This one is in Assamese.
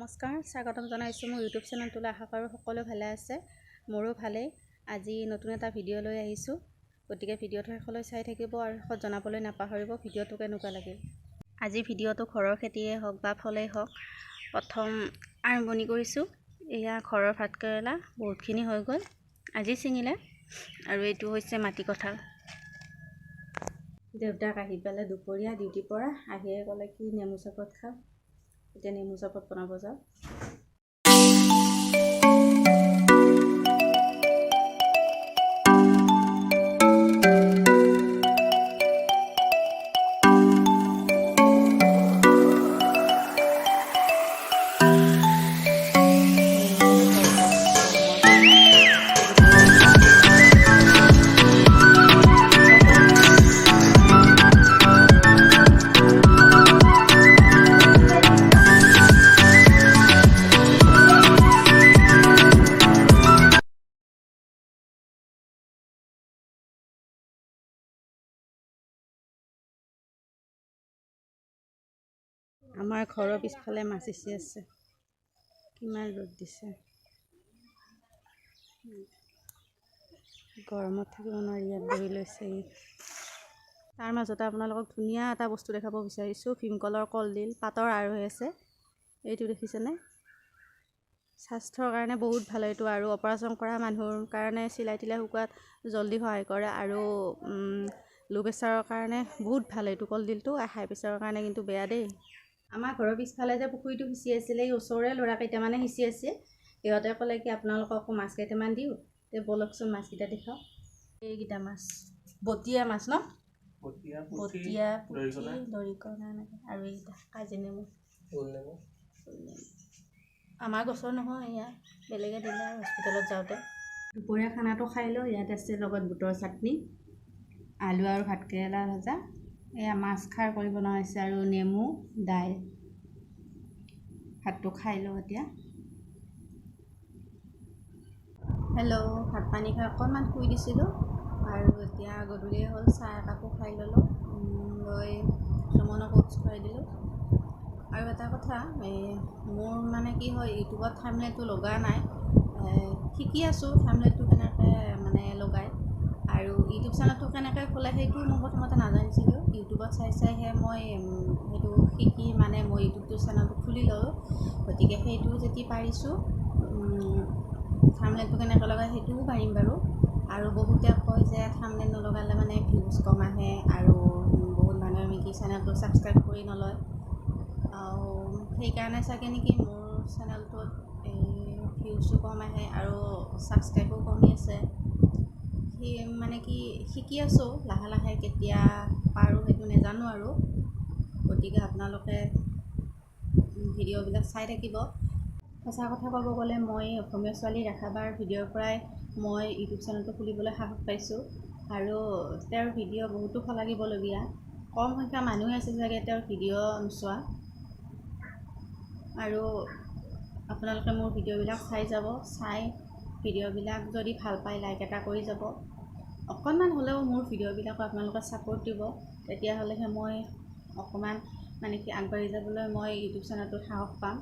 নমস্কাৰ, স্বাগতম জনাইছোঁ মোৰ ইউটিউব চেনেলটোলৈ। আশা কৰোঁ সকলো ভালে আছে। মোৰো ভালেই। আজি নতুন এটা ভিডিঅ' লৈ আহিছোঁ, গতিকে ভিডিঅ'টো শেষলৈ চাই থাকিব আৰু শেষত জনাবলৈ নাপাহৰিব ভিডিঅ'টো কেনেকুৱা লাগিল। আজি ভিডিঅ'টো ঘৰৰ খেতিয়ে হওক বা ফলেই হওক, প্ৰথম আৰম্ভণি কৰিছোঁ। এয়া ঘৰৰ ভাতকেৰেলা বহুতখিনি হৈ গ'ল, আজি ছিঙিলে। আৰু এইটো হৈছে মাটি কঁঠাল। দেউতাক আহি পেলাই দুপৰীয়া ডিউটিৰ পৰা আহিয়ে ক'লে কি নেমু চৰবত খাওঁ। এতিয়া নেমু চৰবত বনাব যাওঁ। আমাৰ ঘৰৰ পিছফালে মাছিচি আছে, কিমান ৰ'দ দিছে, গৰমত থাকিব নোৱাৰি ইয়াত বহি লৈছে। তাৰ মাজতে আপোনালোকক ধুনীয়া এটা বস্তু দেখাব বিচাৰিছোঁ। ভীমকলৰ কলডিল পাতৰ আৰ হৈ আছে, এইটো দেখিছেনে? স্বাস্থ্যৰ কাৰণে বহুত ভাল এইটো, আৰু অপাৰেশ্যন কৰা মানুহৰ কাৰণে চিলাই তিলাই শুকোৱাত জল্দি সহায় কৰে, আৰু ল' প্ৰেছাৰৰ কাৰণে বহুত ভাল এইটো কলডিলটো। হাই প্ৰেছাৰৰ কাৰণে কিন্তু বেয়া দেই। আমাৰ ঘৰৰ পিছফালে যে পুখুৰীটো সিঁচি আছিলে, এই ওচৰৰে ল'ৰা কেইটামানে সিঁচি আছে। সিহঁতে ক'লে কি আপোনালোককো মাছ কেইটামান দিওঁ, তে ব'লকচোন মাছকেইটা দেখাওঁ। এইকেইটা মাছ বটীয়া মাছ ন, বটীয়া পুঠি দৰিকণা এনেকৈ, আৰু এইকেইটা কাজি নেমু, আমাৰ গছৰ নহয়, এয়া বেলেগে দিলে হস্পিটেলত যাওঁতে। দুপৰীয়া খানাটো খাই লওঁ। ইয়াত আছে লগত বুটৰ চাটনি, আলু আৰু ভাতকেৰেলা ভজা, এয়া মাছ খাৰ কৰি বনোৱা হৈছে, আৰু নেমু, দাইল। ভাতটো খাই লওঁ এতিয়া। হেল্ল', ভাত পানী খাই অকণমান শুই দিছিলোঁ, আৰু এতিয়া গধূলিয়ে হ'ল। চাহ একাপো খাই ল'লোঁ, লৈ সুমনক ওটছ খুৱাই দিলোঁ। আৰু এটা কথা, মোৰ মানে কি হয়, ইউটিউবত থাম্বনেইলটো লগা নাই, শিকি আছোঁ থাম্বনেইলটো কেনেকৈ মানে লগায়, আৰু ইউটিউব চেনেলটো কেনেকৈ খোলে সেইটো মই প্ৰথমতে নাজানিছিলোঁ। ইউটিউবত চাই চাইহে মই সেইটো শিকি মানে মই ইউটিউবটো চেনেলটো খুলি ল'লোঁ। গতিকে সেইটো যেতিয়া পাৰিছোঁ, থাম্বনেইলটো কেনেকৈ লগায় সেইটোও পাৰিম বাৰু। আৰু বহুতে কয় যে থাম্বনেইল নলগালে মানে ভিউজ কম আহে, আৰু বহুত মানুহে নেকি চেনেলটো ছাবস্ক্ৰাইব কৰি নলয়। সেইকাৰণে চাগে নেকি মোৰ চেনেলটোত ভিউজো কম আহে আৰু ছাবস্ক্ৰাইবো কমি আছে। সেই মানে কি শিকি আছোঁ লাহে লাহে, কেতিয়া পাৰোঁ সেইটো নাজানো আৰু। গতিকে আপোনালোকে ভিডিঅ'বিলাক চাই থাকিব। সঁচা কথা ক'ব গ'লে, মই অসমীয়া ছোৱালী ৰেখাবাৰ ভিডিঅ'ৰ পৰাই মই ইউটিউব চেনেলটো খুলিবলৈ সাহস পাইছোঁ, আৰু তেওঁৰ ভিডিঅ' বহুতো শলাগিবলগীয়া। কম সংখ্যক মানুহে আছে চাগে তেওঁৰ ভিডিঅ' নোচোৱা, আৰু আপোনালোকে মোৰ ভিডিঅ'বিলাক চাই যাব। চাই ভিডিঅ'বিলাক যদি ভাল পায় লাইক এটা কৰি যাব। অকণমান হ'লেও মোৰ ভিডিঅ'বিলাকত আপোনালোকে ছাপোৰ্ট দিব, তেতিয়াহ'লেহে মই অকণমান মানে কি আগবাঢ়ি যাবলৈ মই ইউটিউব চেনেলটোত সাহস পাম।